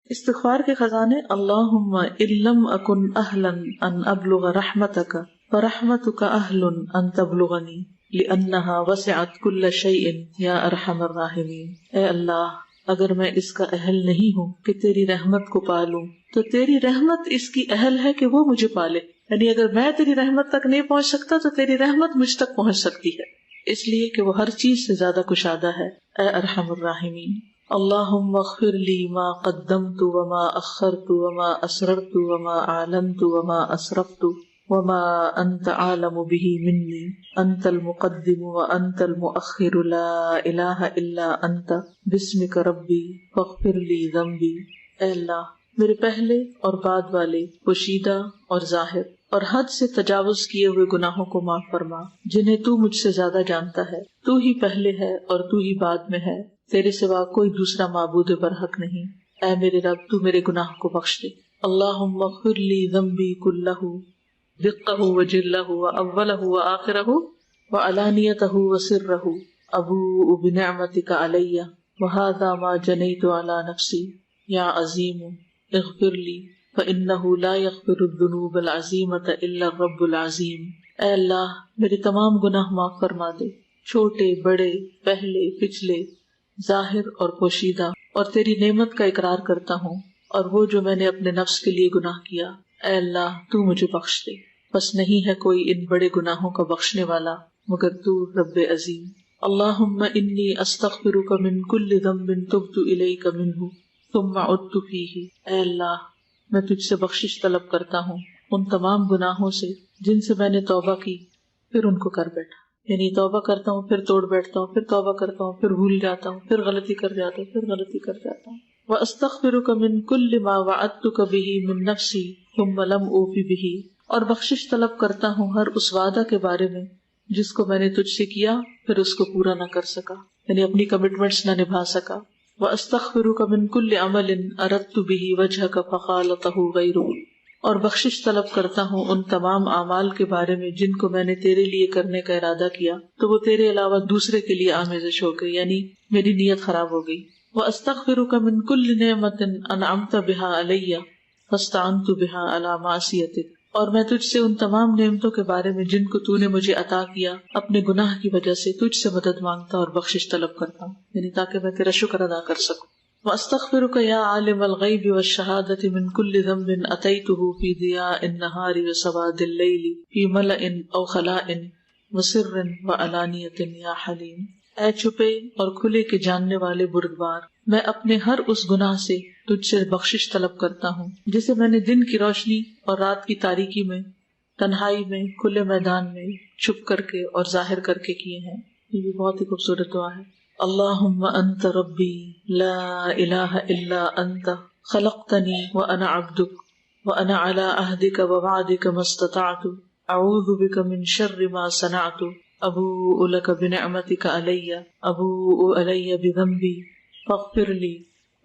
استغفار کے خزانے: اللہم ان لم اکن اہلا ان ابلغ رحمتک فرحمتک اہل ان تبلغنی لانہا وسعت کل شیء یا ارحم الراحمین۔ اے اللہ، اگر میں اس کا اہل نہیں ہوں کہ تیری رحمت کو پالوں تو تیری رحمت اس کی اہل ہے کہ وہ مجھے پالے، یعنی اگر میں تیری رحمت تک نہیں پہنچ سکتا تو تیری رحمت مجھ تک پہنچ سکتی ہے، اس لیے کہ وہ ہر چیز سے زیادہ کشادہ ہے۔ اے ارحم الراحمین۔ اللہم اغفر لی ما قدمت وما اخرت وما اسررت وما اعلنت وما اسرفت وما انت عالم به منی، انت المقدم وانت المؤخر لا الہ الا انت باسمک ربی فاغفر لی ذنبی۔ اے اللہ، میرے پہلے اور بعد والے، پوشیدہ اور ظاہر اور حد سے تجاوز کیے ہوئے گناہوں کو معاف فرما، جنہیں تو مجھ سے زیادہ جانتا ہے۔ تو ہی پہلے ہے اور تو ہی بعد میں ہے، تیرے سوا کوئی دوسرا معبود برحق نہیں۔ اے میرے رب، تو میرے گناہ کو بخش دے۔ اللہم اغفر لی ذنبی کلہ دقہ وجلہ واولہ وآخرہ وعلانیتہ وسرہ، ابوء بنعمتک علی وہذا ما جنیت علی نفسی، یا عظیم اغفر لی فإنہ لا یغفر الذنوب العظیمۃ الا الرب العظیم۔ اے اللہ، میرے تمام گناہ معاف فرما دے، چھوٹے بڑے، پہلے پچھلے، ظاہر اور پوشیدہ، اور تیری نعمت کا اقرار کرتا ہوں اور وہ جو میں نے اپنے نفس کے لیے گناہ کیا۔ اے اللہ، تو مجھے بخش دے، بس نہیں ہے کوئی ان بڑے گناہوں کا بخشنے والا مگر تو رب عظیم۔ اللہم انی استغفرک من کل ذنب تبت الیک منہ ثم عدت فیہ۔ اے اللہ، میں تجھ سے بخشش طلب کرتا ہوں ان تمام گناہوں سے جن سے میں نے توبہ کی پھر ان کو کر بیٹھا، یعنی توبہ کرتا ہوں پھر توڑ بیٹھتا ہوں، پھر توبہ کرتا ہوں پھر بھول جاتا ہوں، پھر غلطی کر جاتا ہوں، پھر غلطی کر جاتا ہوں۔ وَأَسْتَغْفِرُكَ مِن كُلِّ مَا وَعَدتُّكَ بِهِ مِن نَفْسِي ثُمَّ لَمْ أُوفِ بِهِ، اور بخشش طلب کرتا ہوں ہر اس وعدہ کے بارے میں جس کو میں نے تجھ سے کیا پھر اس کو پورا نہ کر سکا، یعنی اپنی کمٹمنٹس نہ نبھا سکا۔ وَأَسْتَغْفِرُكَ مِن كُلِّ عَمَلٍ أَرَدتُّ بِهِ وَجْهَكَ فَخَالَطَهُ غَيْرُهُ، اور بخشش طلب کرتا ہوں ان تمام اعمال کے بارے میں جن کو میں نے تیرے لیے کرنے کا ارادہ کیا تو وہ تیرے علاوہ دوسرے کے لیے آمیزش ہو گئی، یعنی میری نیت خراب ہو گئی۔ وَأَسْتَغْفِرُكَ مِن كُلِّ نِعْمَةٍ أَنْعَمْتَ بِهَا عَلَيَّ فَاسْتَعَنْتُ بِهَا عَلَى مَعْصِيَتِكَ، اور میں تجھ سے ان تمام نعمتوں کے بارے میں جن کو تو نے مجھے عطا کیا اپنے گناہ کی وجہ سے تجھ سے مدد مانگتا اور بخشش طلب کرتا ہوں، یعنی تاکہ میں تیرا شکر ادا کر سکوں۔ وَأَسْتَغْفِرُكَ يَا عَالِمَ الْغَيْبِ وَالشَّهَادَةِ مِن كُلِّ ذَنبٍ أَتَيْتُهُ فِي ضِيَاءِ النَّهَارِ وَسَوَادِ اللَّيْلِ فِي مَلَإٍ أَوْ خَلَاءٍ وَسِرٍّ وَعَلَانِيَةٍ يَا حَلِيمٌ۔ اے چھپے اور کھلے کے جاننے والے بردبار، میں اپنے ہر اس گناہ سے تجھ سے بخشش طلب کرتا ہوں جسے میں نے دن کی روشنی اور رات کی تاریکی میں، تنہائی میں، کھلے میدان میں، چھپ کر کے اور ظاہر کر کے کیے ہیں۔ یہ بھی بہت ہی خوبصورت دعا ہے۔ اللہم انت ربی لا الہ الا انت خلقتنی وانا عبدک وانا علی عہدک ووعدک ما استطعت اعوذ بک من شر ما صنعت ابوء لک بنعمتک علی ابوء علی بذنبی فاغفر لی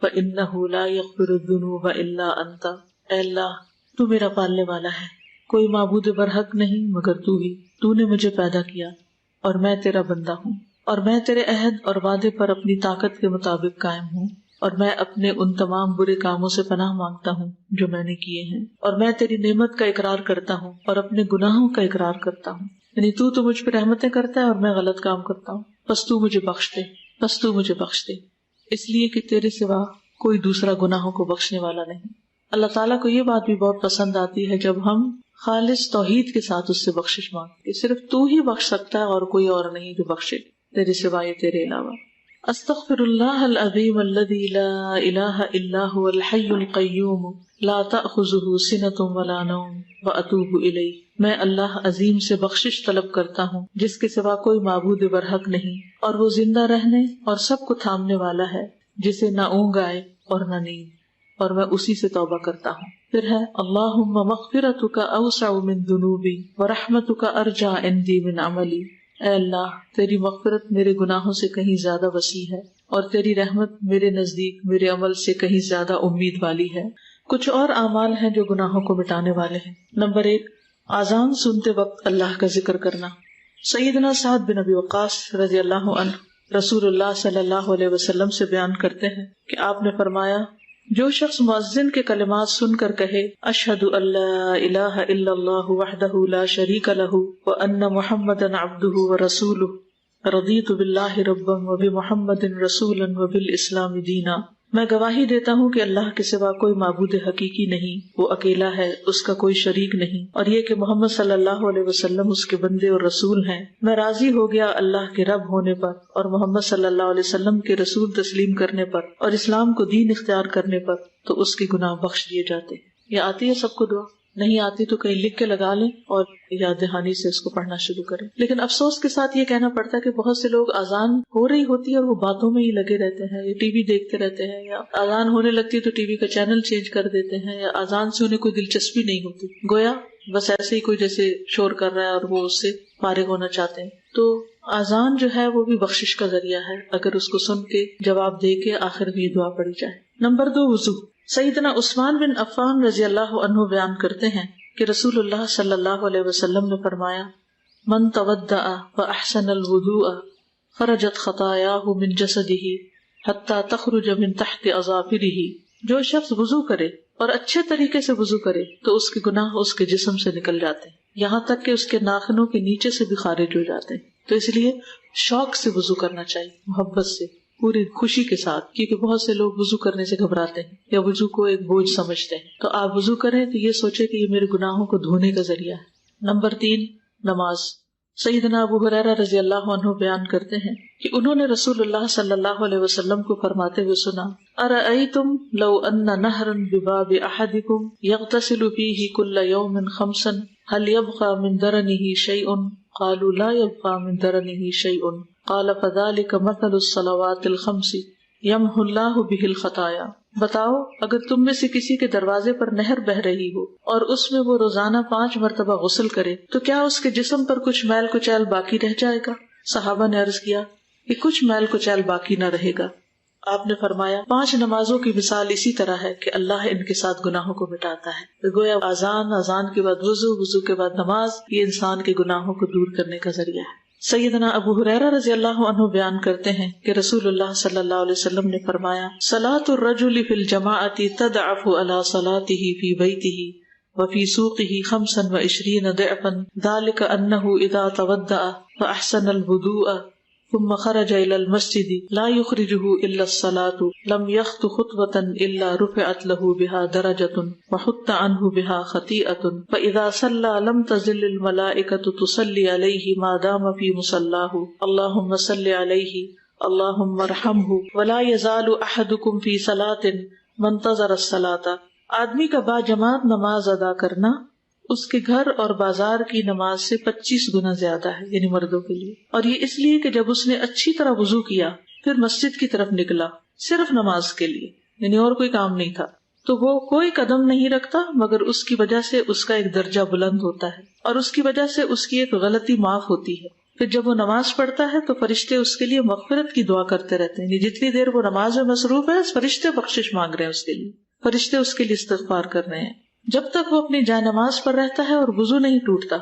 فانہ لا یغفر الذنوب الا انت۔ اے اللہ، تو میرا پالنے والا ہے، کوئی معبود برحق نہیں مگر تو ہی، تو نے مجھے پیدا کیا اور میں تیرا بندہ ہوں، اور میں تیرے عہد اور وعدے پر اپنی طاقت کے مطابق قائم ہوں، اور میں اپنے ان تمام برے کاموں سے پناہ مانگتا ہوں جو میں نے کیے ہیں، اور میں تیری نعمت کا اقرار کرتا ہوں اور اپنے گناہوں کا اقرار کرتا ہوں، یعنی تو مجھ پہ رحمتیں کرتا ہے اور میں غلط کام کرتا ہوں، بس تو مجھے بخش دے، بس تو مجھے بخش دے، اس لیے کہ تیرے سوا کوئی دوسرا گناہوں کو بخشنے والا نہیں۔ اللہ تعالیٰ کو یہ بات بھی بہت پسند آتی ہے جب ہم خالص توحید کے ساتھ اس سے بخشش مانگتے، صرف تو ہی بخش سکتا ہے اور کوئی اور نہیں جو بخشے تیرے سوائے تیرے علاوہ۔ استغفر اللہ العظیم الذی لا الہ الا هو الحی القیوم لا تأخذہ سنۃ ولا نوم واتوب الیہ۔ میں اللہ عظیم سے بخشش طلب کرتا ہوں جس کے سوا کوئی معبود برحق نہیں، اور وہ زندہ رہنے اور سب کو تھامنے والا ہے، جسے نہ اونگ آئے اور نہ نیند، اور میں اسی سے توبہ کرتا ہوں۔ پھر ہے اللہم مغفرتک اوسع من ذنوبی ورحمتک ارجع عندی من عملی۔ اے اللہ، تیری مغفرت میرے گناہوں سے کہیں زیادہ وسیع ہے اور تیری رحمت میرے نزدیک میرے عمل سے کہیں زیادہ امید والی ہے۔ کچھ اور اعمال ہیں جو گناہوں کو مٹانے والے ہیں۔ نمبر 1، اذان سنتے وقت اللہ کا ذکر کرنا۔ سیدنا سعد بن ابی وقاص رضی اللہ عنہ رسول اللہ صلی اللہ علیہ وسلم سے بیان کرتے ہیں کہ آپ نے فرمایا، جو شخص مؤذن کے کلمات سن کر کہے اشہد ان لا الہ الا اللہ وحدہ لا شریک لہ وان محمدا عبدہ ورسولہ رضیت باللہ ربا وبمحمد رسولا وبالاسلام دینا، میں گواہی دیتا ہوں کہ اللہ کے سوا کوئی معبود حقیقی نہیں، وہ اکیلا ہے، اس کا کوئی شریک نہیں، اور یہ کہ محمد صلی اللہ علیہ وسلم اس کے بندے اور رسول ہیں۔ میں راضی ہو گیا اللہ کے رب ہونے پر اور محمد صلی اللہ علیہ وسلم کے رسول تسلیم کرنے پر اور اسلام کو دین اختیار کرنے پر، تو اس کے گناہ بخش دیے جاتے ہیں۔ یہ آتی ہے سب کو دعا؟ نہیں آتی تو کہیں لکھ کے لگا لیں اور یاد دہانی سے اس کو پڑھنا شروع کریں۔ لیکن افسوس کے ساتھ یہ کہنا پڑتا ہے کہ بہت سے لوگ اذان ہو رہی ہوتی ہے اور وہ باتوں میں ہی لگے رہتے ہیں، یا ٹی وی دیکھتے رہتے ہیں، یا اذان ہونے لگتی ہے تو ٹی وی کا چینل چینج کر دیتے ہیں، یا اذان سے انہیں کوئی دلچسپی نہیں ہوتی، گویا بس ایسے ہی کوئی جیسے شور کر رہا ہے اور وہ اس سے فارغ ہونا چاہتے ہیں۔ تو اذان جو ہے وہ بھی بخشش کا ذریعہ ہے، اگر اس کو سن کے جواب دے کے آخر میں یہ دعا پڑھی جائے۔ نمبر 2، وضو۔ سیدنا عثمان بن عفان رضی اللہ عنہ بیان کرتے ہیں کہ رسول اللہ صلی اللہ علیہ وسلم نے فرمایا، من تودع فاحسن الوضوء خرجت خطاياه من جسده حتى تخرج من تحت اظافره، جو شخص وضو کرے اور اچھے طریقے سے وضو کرے تو اس کے گناہ اس کے جسم سے نکل جاتے ہیں، یہاں تک کہ اس کے ناخنوں کے نیچے سے بھی خارج ہو جاتے ہیں۔ تو اس لیے شوق سے وضو کرنا چاہیے، محبت سے، پوری خوشی کے ساتھ، کیونکہ بہت سے لوگ وضو کرنے سے گھبراتے ہیں یا وضو کو ایک بوجھ سمجھتے ہیں۔ تو آپ وضو کریں تو یہ سوچیں کہ یہ میرے گناہوں کو دھونے کا ذریعہ ہے۔ نمبر 3، نماز۔ سیدنا ابو ہریرہ رضی اللہ عنہ بیان کرتے ہیں کہ انہوں نے رسول اللہ صلی اللہ علیہ وسلم کو فرماتے ہوئے سنا، ارأیتم لو ان نہرا بباب احدکم یغتسل فیہ کل یوم 5 هل يبقى من درنه شیء؟ قالوا لا يبقى من درنه شیء قال فذلك مثل الصلوات الخمس یمحو اللہ بہ الخطایا۔ بتاؤ، اگر تم میں سے کسی کے دروازے پر نہر بہ رہی ہو اور اس میں وہ روزانہ 5 مرتبہ غسل کرے تو کیا اس کے جسم پر کچھ میل کچیل باقی رہ جائے گا؟ صحابہ نے عرض کیا کہ کچھ میل کچیل باقی نہ رہے گا۔ آپ نے فرمایا 5 نمازوں کی مثال اسی طرح ہے کہ اللہ ان کے ساتھ گناہوں کو مٹاتا ہے۔ گویا اذان کے بعد وضو، وضو کے بعد نماز، یہ انسان کے گناہوں کو دور کرنے کا ذریعہ ہے۔ سیدنا ابو ہریرہ رضی اللہ عنہ بیان کرتے ہیں کہ رسول اللہ صلی اللہ علیہ وسلم نے فرمایا، صلاة الرجل فی الجماعة تضعف علی صلاته فی بیتہ وفی سوقہ 25 ضعفا ذلک انہ اذا تودع فاحسن الوضوء ثم خرج الى المسجد لا يخرجه الا الصلاة لم يخط خطوة الا رفعت له بها درجة وحط عنه بها خطيئة فاذا صلى لم تزل الملائكة تصلي عليه ما دام في مصلاه اللهم صل عليه اللهم ارحمه ولا يزال احدكم في صلاة منتظر الصلاة۔ آدمی کا با جماعت نماز ادا کرنا اس کے گھر اور بازار کی نماز سے 25 گنا زیادہ ہے، یعنی مردوں کے لیے، اور یہ اس لیے کہ جب اس نے اچھی طرح وضو کیا پھر مسجد کی طرف نکلا صرف نماز کے لیے، یعنی اور کوئی کام نہیں تھا، تو وہ کوئی قدم نہیں رکھتا مگر اس کی وجہ سے اس کا ایک درجہ بلند ہوتا ہے اور اس کی وجہ سے اس کی ایک غلطی معاف ہوتی ہے۔ پھر جب وہ نماز پڑھتا ہے تو فرشتے اس کے لیے مغفرت کی دعا کرتے رہتے ہیں، یعنی جتنی دیر وہ نماز میں مصروف ہے فرشتے بخشش مانگ رہے ہیں اس کے لیے، فرشتے اس کے لیے استغفار کر رہے ہیں۔ جب تک وہ اپنی جائے نماز پر رہتا ہے اور وضو نہیں ٹوٹتا،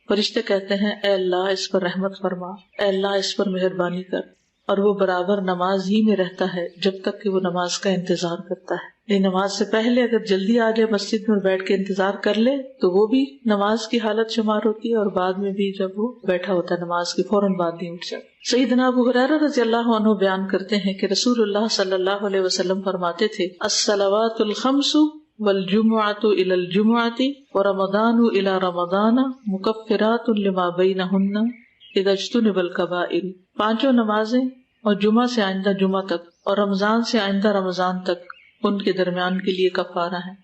فرشتے کہتے ہیں اے اللہ اس پر رحمت فرما، اے اللہ اس پر مہربانی کر، اور وہ برابر نماز ہی میں رہتا ہے جب تک کہ وہ نماز کا انتظار کرتا ہے۔ یہ نماز سے پہلے اگر جلدی آ جائے مسجد میں بیٹھ کے انتظار کر لے تو وہ بھی نماز کی حالت شمار ہوتی ہے، اور بعد میں بھی جب وہ بیٹھا ہوتا ہے نماز کے فوراً بعد نہیں اٹھ جاتا۔ سیدنا ابو ہریرہ رضی اللہ عنہ بیان کرتے ہیں کہ رسول اللہ صلی اللہ علیہ وسلم فرماتے تھے، الصلوات الخمس والجمعۃ الی الجمعۃ ورمضان الی رمضان مکفرات لما بینہن اذا اجتنب الکبائر۔ 5 نمازیں اور جمعہ سے آئندہ جمعہ تک اور رمضان سے آئندہ رمضان تک ان کے درمیان کے لیے کفارہ ہے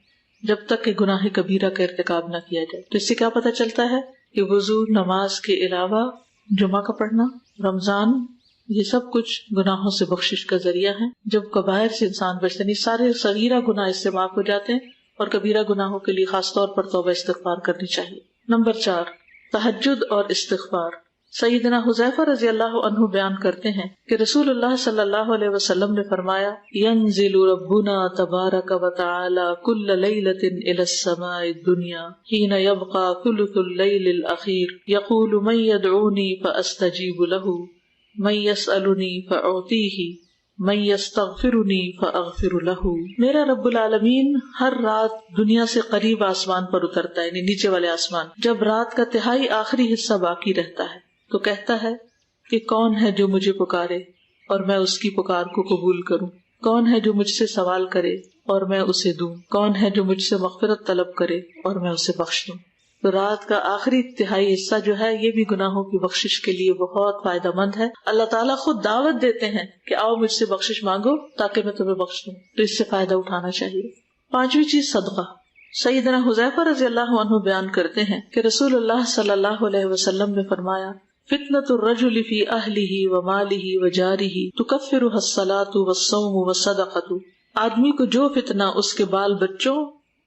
جب تک کہ گناہ کبیرہ کا ارتکاب نہ کیا جائے۔ تو اس سے کیا پتہ چلتا ہے کہ وضو، نماز کے علاوہ جمعہ کا پڑھنا، رمضان، یہ سب کچھ گناہوں سے بخشش کا ذریعہ ہے۔ جب کبائر سے انسان بچتا نہیں، سارے صغیرہ گناہ اس سے معاف ہو جاتے ہیں، اور کبیرہ گناہوں کے لیے خاص طور پر توبہ استغفار کرنی چاہیے۔ نمبر 4، تہجد اور استغفار۔ سیدنا حذیفہ رضی اللہ عنہ بیان کرتے ہیں کہ رسول اللہ صلی اللہ علیہ وسلم نے فرمایا، ینزل ربنا تبارک وتعالی کل لیلۃ الی السماء الدنیا حین یبقى ثلث اللیل الاخیر یقول من یدعونی فاستجیب له من یسألنی فاعطیہ من یستغفرنی فاغفر لہ، میرا رب العالمین ہر رات دنیا سے قریب آسمان پر اترتا ہے، یعنی نیچے والے آسمان، جب رات کا تہائی آخری حصہ باقی رہتا ہے تو کہتا ہے کہ کون ہے جو مجھے پکارے اور میں اس کی پکار کو قبول کروں، کون ہے جو مجھ سے سوال کرے اور میں اسے دوں، کون ہے جو مجھ سے مغفرت طلب کرے اور میں اسے بخش دوں۔ تو رات کا آخری تہائی حصہ جو ہے یہ بھی گناہوں کی بخشش کے لیے بہت فائدہ مند ہے۔ اللہ تعالیٰ خود دعوت دیتے ہیں کہ آؤ مجھ سے بخشش مانگو تاکہ میں تمہیں بخش دوں، تو اس سے فائدہ اٹھانا چاہیے۔ پانچویں چیز صدقہ۔ سیدنا حذیفہ رضی اللہ عنہ بیان کرتے ہیں کہ رسول اللہ صلی اللہ علیہ وسلم نے فرمایا، فتنة الرجل فی اہلہ ومالہ وجارہ تکفرها الصلاة والصوم والصدقة، آدمی کو جو فتنہ اس کے بال بچوں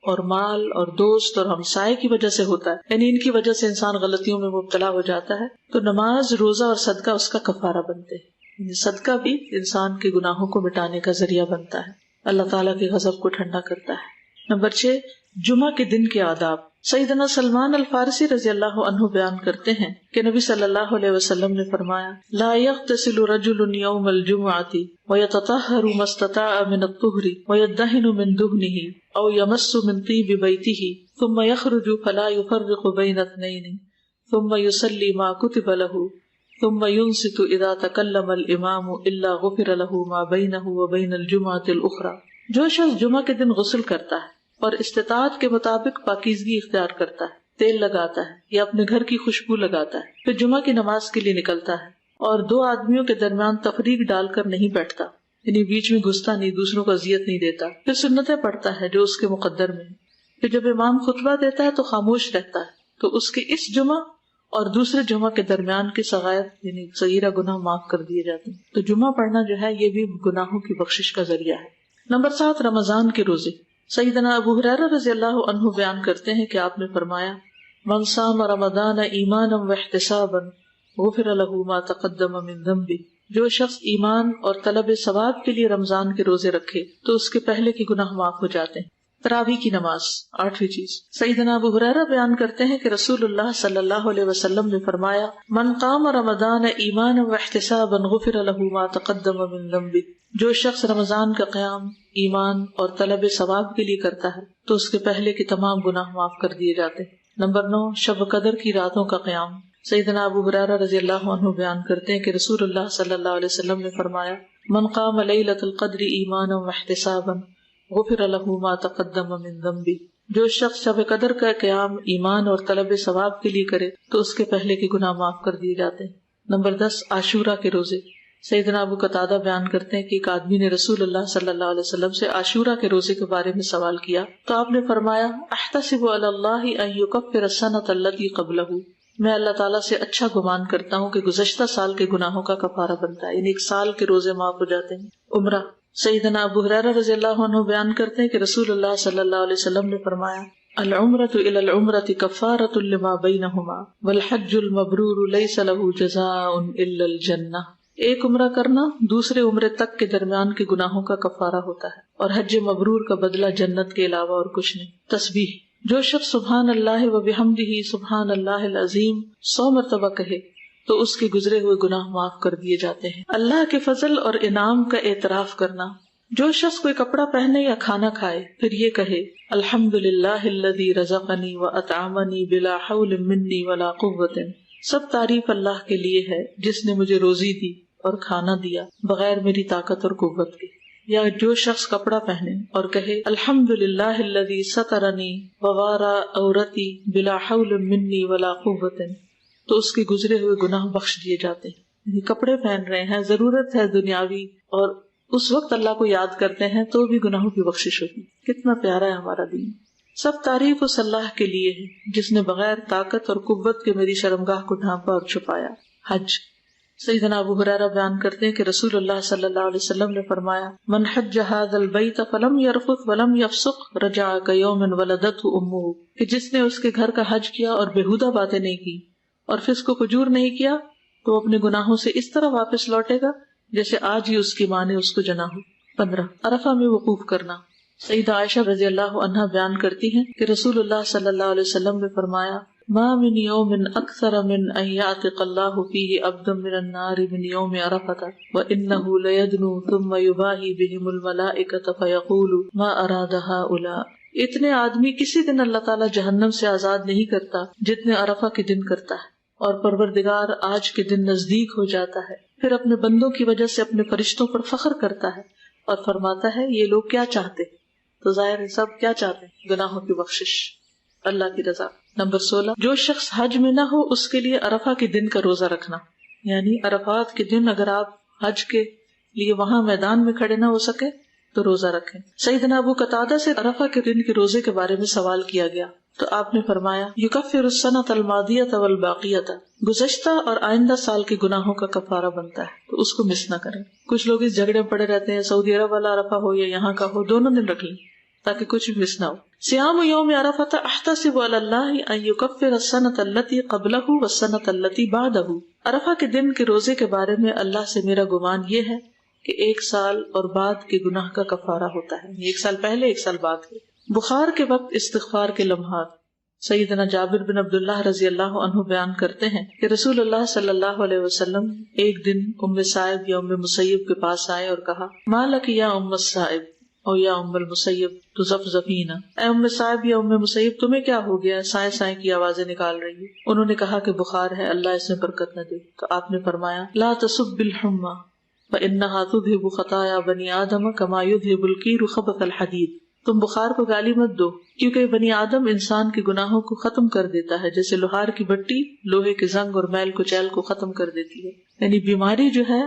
اور مال اور دوست اور ہمسائے کی وجہ سے ہوتا ہے، یعنی ان کی وجہ سے انسان غلطیوں میں مبتلا ہو جاتا ہے، تو نماز، روزہ اور صدقہ اس کا کفارہ بنتے ہیں۔ یعنی صدقہ بھی انسان کے گناہوں کو مٹانے کا ذریعہ بنتا ہے، اللہ تعالیٰ کے غضب کو ٹھنڈا کرتا ہے۔ نمبر 6، جمعہ کے دن کے آداب۔ سیدنا سلمان الفارسی رضی اللہ عنہ بیان کرتے ہیں کہ نبی صلی اللہ علیہ وسلم نے فرمایا، لا يغتسل رجل يوم الجمعة ويتطهر ما استطاع من الطهر ويدهن من دهنه او يمس من طيب بيته ثم يخرج فلا يفرق بين اثنين ثم يصلي ما كتب له ثم ينصت اذا تكلم الامام الا غفر له ما بينه وبين الجمعة الاخرى۔ جو شخص جمعہ کے دن غسل کرتا ہے اور استطاعت کے مطابق پاکیزگی اختیار کرتا ہے، تیل لگاتا ہے یا اپنے گھر کی خوشبو لگاتا ہے، پھر جمعہ کی نماز کے لیے نکلتا ہے اور دو آدمیوں کے درمیان تفریق ڈال کر نہیں بیٹھتا، یعنی بیچ میں گھستا نہیں، دوسروں کو اذیت نہیں دیتا، پھر سنتیں پڑھتا ہے جو اس کے مقدر میں، پھر جب امام خطبہ دیتا ہے تو خاموش رہتا ہے، تو اس کے اس جمعہ اور دوسرے جمعہ کے درمیان کے صغائر یعنی صغیرہ گناہ معاف کر دیے جاتے ہیں۔ تو جمعہ پڑھنا جو ہے یہ بھی گناہوں کی بخشش کا ذریعہ ہے۔ نمبر 7، رمضان کے روزے۔ سیدنا ابو ہریرہ رضی اللہ عنہ بیان کرتے ہیں کہ آپ نے فرمایا، من صام رمضان ایمانا واحتسابا غفر له ما تقدم من ذنبه، جو شخص ایمان اور طلب ثواب کے لیے رمضان کے روزے رکھے تو اس کے پہلے کے گناہ معاف ہو جاتے ہیں۔ تراویح کی نماز، 8ویں چیز۔ سیدنا ابو ہریرہ بیان کرتے ہیں کہ رسول اللہ صلی اللہ علیہ وسلم نے فرمایا، من قام رمضان ایمانا واحتسابا غفر له ما تقدم من ذنبه، جو شخص رمضان کا قیام ایمان اور طلب ثواب کے لیے کرتا ہے تو اس کے پہلے کے تمام گناہ معاف کر دیے جاتے ہیں۔ نمبر 9، شب قدر کی راتوں کا قیام۔ سیدنا ابو ہریرہ رضی اللہ عنہ بیان کرتے ہیں کہ رسول اللہ صلی اللہ علیہ وسلم نے فرمایا، من قام لیلۃ القدر ایمانا واحتسابا غفر له ما تقدم من ذنبه، جو شخص شب قدر کا قیام ایمان اور طلب ثواب کے لیے کرے تو اس کے پہلے کے گناہ معاف کر دیے جاتے ہیں۔ نمبر 10، عاشورہ کے روزے۔ سیدنا ابو قتادہ بیان کرتے ہیں کہ ایک آدمی نے رسول اللہ صلی اللہ علیہ وسلم سے عاشورہ کے روزے کے بارے میں سوال کیا تو آپ نے فرمایا، احتسب علی اللہ ان یکفر السنۃ التی قبلہ، میں اللہ تعالیٰ سے اچھا گمان کرتا ہوں کہ گزشتہ سال کے گناہوں کا کفارہ بنتا ہے، یعنی ایک سال کے روزے معاف ہو جاتے ہیں۔ عمرہ۔ سیدنا ابو ہریرہ رضی اللہ عنہ بیان کرتے ہیں کہ رسول اللہ صلی اللہ علیہ وسلم نے فرمایا، العمرۃ الی العمرۃ کفارۃ لما بینہما والحج المبرور لیس لہ جزاء الا الجنہ، ایک عمرہ کرنا دوسرے عمرے تک کے درمیان کے گناہوں کا کفارہ ہوتا ہے اور حج مبرور کا بدلہ جنت کے علاوہ اور کچھ نہیں۔ تسبیح۔ جو شخص سبحان اللہ و بحمدہ سبحان اللہ العظیم 100 مرتبہ کہے تو اس کے گزرے ہوئے گناہ معاف کر دیے جاتے ہیں۔ اللہ کے فضل اور انعام کا اعتراف کرنا۔ جو شخص کوئی کپڑا پہنے یا کھانا کھائے پھر یہ کہے، الحمدللہ الذی رزقنی واطعمنی بلا حول منی ولا قوت، سب تعریف اللہ کے لیے ہے جس نے مجھے روزی دی اور کھانا دیا بغیر میری طاقت اور قوت کے۔ یا جو شخص کپڑا پہنے اور کہے، الحمدللہ الذی سترنی ووارا عورتی بلا حول منی ولا قوت، تو اس کے گزرے ہوئے گناہ بخش دیے جاتے ہیں۔ یعنی کپڑے پہن رہے ہیں، ضرورت ہے دنیاوی، اور اس وقت اللہ کو یاد کرتے ہیں تو بھی گناہوں کی بخشش ہوتی۔ کتنا پیارا ہے ہمارا دین۔ سب تعریف اس اللہ کے لیے ہے جس نے بغیر طاقت اور قوت کے میری شرمگاہ کو ڈھانپا اور چھپایا۔ حج۔ سیدنا ابو ہریرہ بیان کرتے ہیں کہ رسول اللہ صلی اللہ علیہ وسلم نے فرمایا، من حج ھذا البیت فلم یرفث ولم یفسق رجع کیوم ولدته امہ، کہ جس نے اس کے گھر کا حج کیا اور بیہودہ باتیں نہیں کی اور فسق و فجور نہیں کیا تو اپنے گناہوں سے اس طرح واپس لوٹے گا جیسے آج ہی اس کی ماں نے اس کو جنا ہو۔ 15، عرفہ میں وقوف کرنا۔ سیدہ عائشہ رضی اللہ عنہا بیان کرتی ہیں کہ رسول اللہ صلی اللہ علیہ وسلم نے فرمایا، ما من یوم اکثر من ان یعتق اللہ فیہ عبدا من النار من یوم عرفۃ وانہ لیدنو ثم یباہی بہم الملائکۃ فیقول ما اراد ہؤلاء. اتنے آدمی کسی دن اللہ تعالیٰ جہنم سے آزاد نہیں کرتا جتنے عرفہ کے دن کرتا ہے. اور پروردگار آج کے دن نزدیک ہو جاتا ہے، پھر اپنے بندوں کی وجہ سے اپنے فرشتوں پر فخر کرتا ہے اور فرماتا ہے یہ لوگ کیا چاہتے. تو ظاہر ہے سب کیا چاہتے ہیں؟ گناہوں کی بخشش، اللہ کی رضا. نمبر 16، جو شخص حج میں نہ ہو اس کے لیے عرفہ کے دن کا روزہ رکھنا. یعنی عرفات کے دن اگر آپ حج کے لیے وہاں میدان میں کھڑے نہ ہو سکے تو روزہ رکھیں. سیدنا ابو قتادہ سے عرفہ کے دن کے روزے کے بارے میں سوال کیا گیا تو آپ نے فرمایا یکفر السنۃ الماضیۃ والباقیۃ، گزشتہ اور آئندہ سال کے گناہوں کا کفارہ بنتا ہے، تو اس کو مس نہ کریں. کچھ لوگ اس جھگڑے میں پڑے رہتے ہیں سعودی عرب والا عرفہ ہو یا یہاں کا ہو، دونوں دن رکھ لیں تاکہ کچھ بھی مس نہ ہو. صیام یوم عرفۃ احتسب علی اللہ ان یکفر السنۃ التی قبلہ والسنۃ التی بعدہ. عرفہ کے دن کے روزے کے بارے میں اللہ سے میرا گمان یہ ہے کہ ایک سال اور بعد کے گناہ کا کفارہ ہوتا ہے، ایک سال پہلے ایک سال بعد کے. بخار کے وقت استغفار کے لمحات. سیدنا جابر بن عبداللہ رضی اللہ عنہ بیان کرتے ہیں کہ رسول اللہ صلی اللہ علیہ وسلم ایک دن ام سائب یا ام مسیب کے پاس آئے اور کہا ما لک یا ام السائب او یا ام المسیب تزفزفین، اے ام سائب یا ام مسیب تمہیں کیا ہو گیا، سائیں سائیں کی آوازیں نکال رہی ہے. انہوں نے کہا کہ بخار ہے، اللہ اس میں برکت نہ دے. تو آپ نے فرمایا لا تسب الحمى فإنها تذهب خطايا بني آدم كما يذهب القير خبث الحديد. تم بخار کو گالی مت دو کیونکہ بنی آدم انسان کے گناہوں کو ختم کر دیتا ہے جیسے لوہار کی بٹی لوہے کے زنگ اور میل کچیل کو ختم کر دیتی ہے. یعنی بیماری جو ہے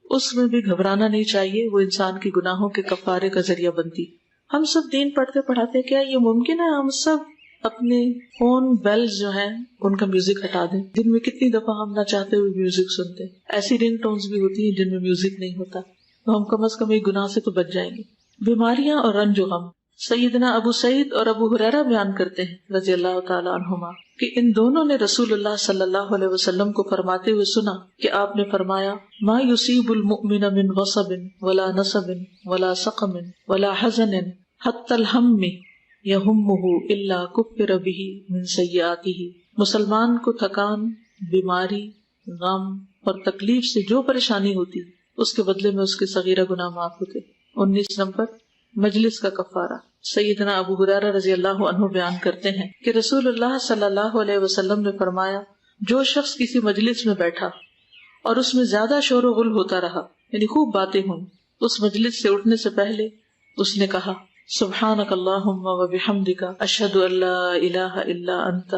اس میں بھی گھبرانا نہیں چاہیے، وہ انسان کے گناہوں کے کفارے کا ذریعہ بنتی. ہم سب دین پڑھتے پڑھاتے کیا یہ ممکن ہے ہم سب اپنے فون بیلز جو ہیں ان کا میوزک ہٹا دیں؟ دن میں کتنی دفعہ ہم نہ چاہتے ہوئے میوزک سنتے ہیں. ایسی رنگ ٹونز بھی ہوتی ہیں جن میں میوزک نہیں ہوتا، تو ہم کم از کم ایک گناہ سے تو بچ جائیں گے. بیماریاں اور رنج و غم. سیدنا ابو سعید اور ابو ہریرہ بیان کرتے ہیں رضی اللہ تعالی عنہما کہ ان دونوں نے رسول اللہ صلی اللہ علیہ وسلم کو فرماتے ہوئے سنا کہ آپ نے فرمایا ما یصیب المؤمن من غصب ولا نصب ولا سقم ولا حزن حتى الهم یہمہ الا کفر بہ من سیئاتہ. مسلمان کو تھکان، بیماری، غم اور تکلیف سے جو پریشانی ہوتی اس کے بدلے میں اس کے صغیرہ گناہ معاف ہوتے. 19 نمبر مجلس کا کفارہ. سیدنا ابو ہریرہ رضی اللہ عنہ بیان کرتے ہیں کہ رسول اللہ صلی اللہ علیہ وسلم نے فرمایا جو شخص کسی مجلس میں بیٹھا اور اس میں زیادہ شور و غل ہوتا رہا، یعنی خوب باتیں ہوں، اس مجلس سے اٹھنے سے پہلے اس نے کہا سبحانک اللہم وبحمدک اشہد ان لا الہ الا انت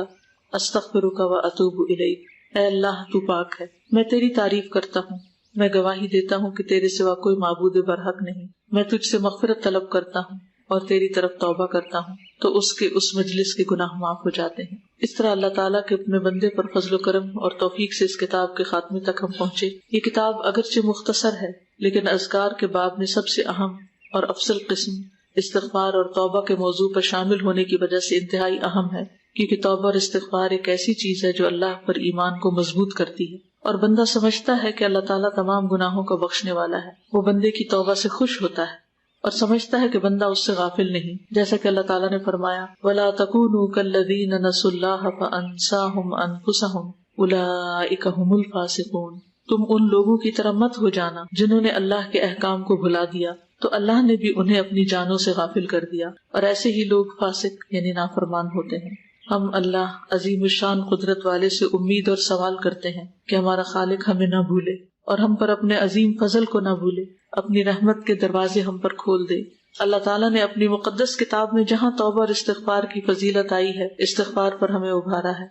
استغفرک واتوب الیک. اے اللہ تو پاک ہے، میں تیری تعریف کرتا ہوں، میں گواہی دیتا ہوں کہ تیرے سوا کوئی معبود برحق نہیں، میں تجھ سے مغفرت طلب کرتا ہوں اور تیری طرف توبہ کرتا ہوں. تو اس مجلس کے گناہ معاف ہو جاتے ہیں. اس طرح اللہ تعالیٰ کے اپنے بندے پر فضل و کرم اور توفیق سے اس کتاب کے خاتمے تک ہم پہنچے. یہ کتاب اگرچہ مختصر ہے لیکن اذکار کے باب میں سب سے اہم اور افضل قسم استغفار اور توبہ کے موضوع پر شامل ہونے کی وجہ سے انتہائی اہم ہے، کیونکہ توبہ اور استغفار ایک ایسی چیز ہے جو اللہ پر ایمان کو مضبوط کرتی ہے. اور بندہ سمجھتا ہے کہ اللہ تعالیٰ تمام گناہوں کو بخشنے والا ہے، وہ بندے کی توبہ سے خوش ہوتا ہے اور سمجھتا ہے کہ بندہ اس سے غافل نہیں، جیسا کہ اللہ تعالیٰ نے فرمایا وَلَا تَكُونُوا كَالَّذِينَ نَسُوا اللَّهَ فَأَنسَاهُمْ أَنفُسَهُمْ أُولَئِكَ هُمُ الْفَاسِقُونَ. تم ان لوگوں کی طرح مت ہو جانا جنہوں نے اللہ کے احکام کو بھلا دیا تو اللہ نے بھی انہیں اپنی جانوں سے غافل کر دیا، اور ایسے ہی لوگ فاسق یعنی نافرمان ہوتے ہیں. ہم اللہ عظیم الشان قدرت والے سے امید اور سوال کرتے ہیں کہ ہمارا خالق ہمیں نہ بھولے اور ہم پر اپنے عظیم فضل کو نہ بھولے، اپنی رحمت کے دروازے ہم پر کھول دے. اللہ تعالیٰ نے اپنی مقدس کتاب میں جہاں توبہ اور استغفار کی فضیلت آئی ہے، استغفار پر ہمیں ابھارا ہے.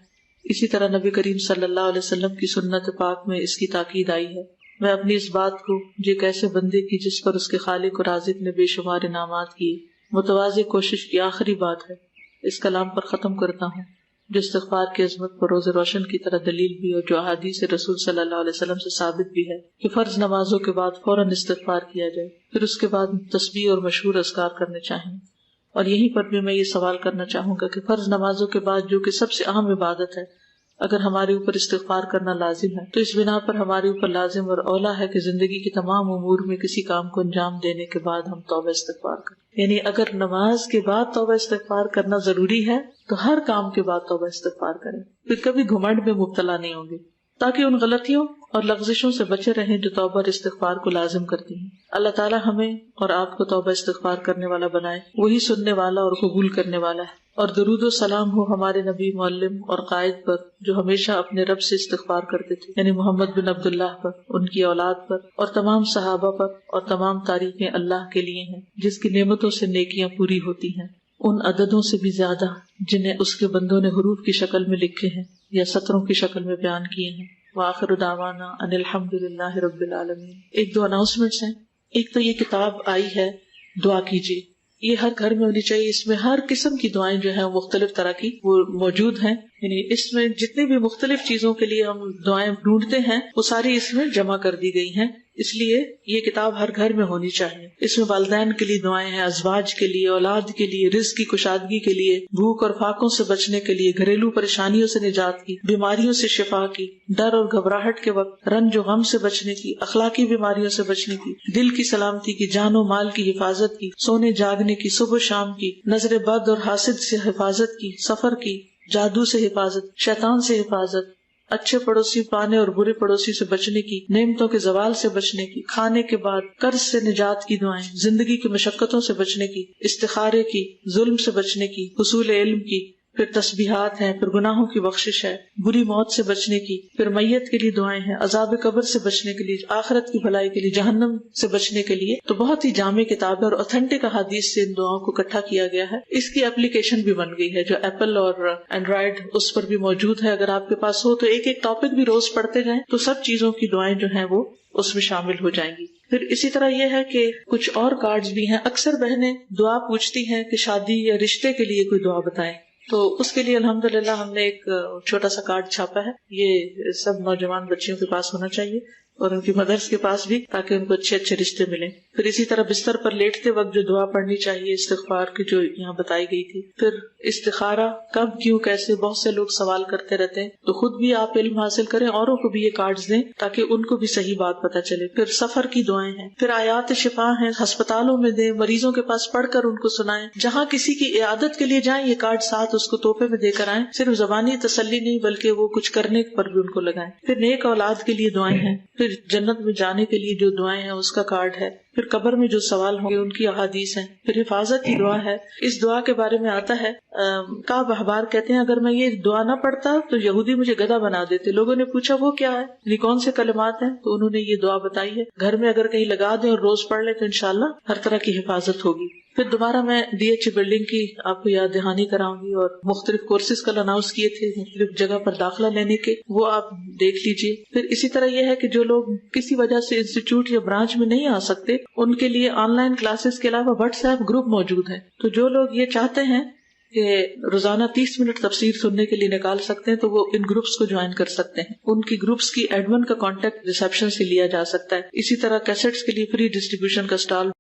اسی طرح نبی کریم صلی اللہ علیہ وسلم کی سنت پاک میں اس کی تاکید آئی ہے. میں اپنی اس بات کو یہ کیسے بندے کی جس پر اس کے خالق اور رازق نے بے شمار انعامات کیے متواضع کوشش کی آخری بات ہے، اس کلام پر ختم کرتا ہوں جو استغفار کی عظمت پر روز روشن کی طرح دلیل بھی اور جو احادیث رسول صلی اللہ علیہ وسلم سے ثابت بھی ہے کہ فرض نمازوں کے بعد فوراً استغفار کیا جائے، پھر اس کے بعد تسبیح اور مشہور اذکار کرنے چاہیے. اور یہیں پر بھی میں یہ سوال کرنا چاہوں گا کہ فرض نمازوں کے بعد جو کہ سب سے اہم عبادت ہے، اگر ہمارے اوپر استغفار کرنا لازم ہے تو اس بنا پر ہمارے اوپر لازم اور اولا ہے کہ زندگی کے تمام امور میں کسی کام کو انجام دینے کے بعد ہم توبہ استغفار کریں. یعنی اگر نماز کے بعد توبہ استغفار کرنا ضروری ہے تو ہر کام کے بعد توبہ استغفار کریں. پھر کبھی گھمنڈ میں مبتلا نہیں ہوں گے تاکہ ان غلطیوں اور لغزشوں سے بچے رہیں جو توبہ اور استغفار کو لازم کرتی ہیں. اللہ تعالیٰ ہمیں اور آپ کو توبہ استغفار کرنے والا بنائے. وہی سننے والا اور قبول کرنے والا ہے. اور درود و سلام ہو ہمارے نبی، معلم اور قائد پر جو ہمیشہ اپنے رب سے استغفار کرتے تھے، یعنی محمد بن عبداللہ پر، ان کی اولاد پر اور تمام صحابہ پر، اور تمام تعریفیں اللہ کے لیے ہیں جس کی نعمتوں سے نیکیاں پوری ہوتی ہیں، ان عددوں سے بھی زیادہ جنہیں اس کے بندوں نے حروف کی شکل میں لکھے ہیں یا سطروں کی شکل میں بیان کیے ہیں. وآخر دعوانا ان الحمد للہ رب العالمین. ایک دو اناؤنسمنٹس ہیں. ایک تو یہ کتاب آئی ہے دعا کیجیے، یہ ہر گھر میں ہونی چاہیے. اس میں ہر قسم کی دعائیں جو ہیں مختلف طرح کی وہ موجود ہیں. یعنی اس میں جتنی بھی مختلف چیزوں کے لیے ہم دعائیں ڈھونڈتے ہیں وہ ساری اس میں جمع کر دی گئی ہیں. اس لیے یہ کتاب ہر گھر میں ہونی چاہیے. اس میں والدین کے لیے دعائیں ہیں، ازواج کے لیے، اولاد کے لیے، رزق کی کشادگی کے لیے، بھوک اور فاقوں سے بچنے کے لیے، گھریلو پریشانیوں سے نجات کی، بیماریوں سے شفا کی، ڈر اور گھبراہٹ کے وقت رنج و غم سے بچنے کی، اخلاقی بیماریوں سے بچنے کی، دل کی سلامتی کی، جان و مال کی حفاظت کی، سونے جاگنے کی، صبح و شام کی، نظر بد اور حاسد سے حفاظت کی، سفر کی، جادو سے حفاظت، شیطان سے حفاظت، اچھے پڑوسی پانے اور برے پڑوسی سے بچنے کی، نعمتوں کے زوال سے بچنے کی، کھانے کے بعد قرض سے نجات کی دعائیں، زندگی کی مشقتوں سے بچنے کی، استخارے کی، ظلم سے بچنے کی، حصول علم کی، پھر تسبیحات ہیں، پھر گناہوں کی بخشش ہے، بری موت سے بچنے کی، پھر میت کے لیے دعائیں ہیں، عذاب قبر سے بچنے کے لیے، آخرت کی بھلائی کے لیے، جہنم سے بچنے کے لیے. تو بہت ہی جامع کتاب ہے اور اوتھینٹک احادیث سے ان دعاؤں کو اکٹھا کیا گیا ہے. اس کی اپلیکیشن بھی بن گئی ہے جو ایپل اور اینڈرائڈ اس پر بھی موجود ہے. اگر آپ کے پاس ہو تو ایک ایک ٹاپک بھی روز پڑھتے جائیں تو سب چیزوں کی دعائیں جو ہیں وہ اس میں شامل ہو جائیں گی. پھر اسی طرح یہ ہے کہ کچھ اور کارڈز بھی ہیں. اکثر بہنیں دعا پوچھتی ہیں کہ شادی یا رشتے کے لیے کوئی دعا بتائیں، تو اس کے لیے الحمدللہ ہم نے ایک چھوٹا سا کارڈ چھاپا ہے. یہ سب نوجوان بچیوں کے پاس ہونا چاہیے اور ان کی مدرس کے پاس بھی، تاکہ ان کو اچھے اچھے رشتے ملیں. پھر اسی طرح بستر پر لیٹتے وقت جو دعا پڑھنی چاہیے استغفار کی جو یہاں بتائی گئی تھی. پھر استخارہ کب، کیوں، کیسے، بہت سے لوگ سوال کرتے رہتے ہیں، تو خود بھی آپ علم حاصل کریں، اوروں کو بھی یہ کارڈز دیں تاکہ ان کو بھی صحیح بات پتہ چلے. پھر سفر کی دعائیں ہیں. پھر آیات شفا ہیں، ہسپتالوں میں دیں، مریضوں کے پاس پڑھ کر ان کو سنائیں. جہاں کسی کی عیادت کے لیے جائیں یہ کارڈ ساتھ اس کو تحفے میں دے کر آئیں. صرف زبانی تسلی نہیں بلکہ وہ کچھ کرنے پر بھی ان کو لگائیں. پھر نیک اولاد کے لیے دعائیں ہیں. پھر جنت میں جانے کے لیے جو دعائیں ہیں اس کا کارڈ ہے. پھر قبر میں جو سوال ہوں گے ان کی احادیث ہیں. پھر حفاظت کی دعا ہے. اس دعا کے بارے میں آتا ہے کعب احبار کہتے ہیں اگر میں یہ دعا نہ پڑھتا تو یہودی مجھے گدھا بنا دیتے. لوگوں نے پوچھا وہ کیا ہے، یہ کون سے کلمات ہیں، تو انہوں نے یہ دعا بتائی ہے. گھر میں اگر کہیں لگا دیں اور روز پڑھ لیں تو انشاءاللہ ہر طرح کی حفاظت ہوگی. پھر دوبارہ میں ڈی ایچ بلڈنگ کی آپ کو یاد دہانی کراؤں گی، اور مختلف کورسز کل اناؤنس کیے تھے مختلف جگہ پر داخلہ لینے کے، وہ آپ دیکھ لیجئے. پھر اسی طرح یہ ہے کہ جو لوگ کسی وجہ سے انسٹیٹیوٹ یا برانچ میں نہیں آ سکتے ان کے لیے آن لائن کلاسز کے علاوہ واٹس ایپ گروپ موجود ہے. تو جو لوگ یہ چاہتے ہیں کہ روزانہ 30 منٹ تفسیر سننے کے لیے نکال سکتے ہیں تو وہ ان گروپس کو جوائن کر سکتے ہیں. ان کی گروپس کی ایڈمن کا کانٹیکٹ ریسیپشن سے لیا جا سکتا ہے. اسی طرح کیسٹس کے لیے فری ڈسٹریبیوشن کا اسٹال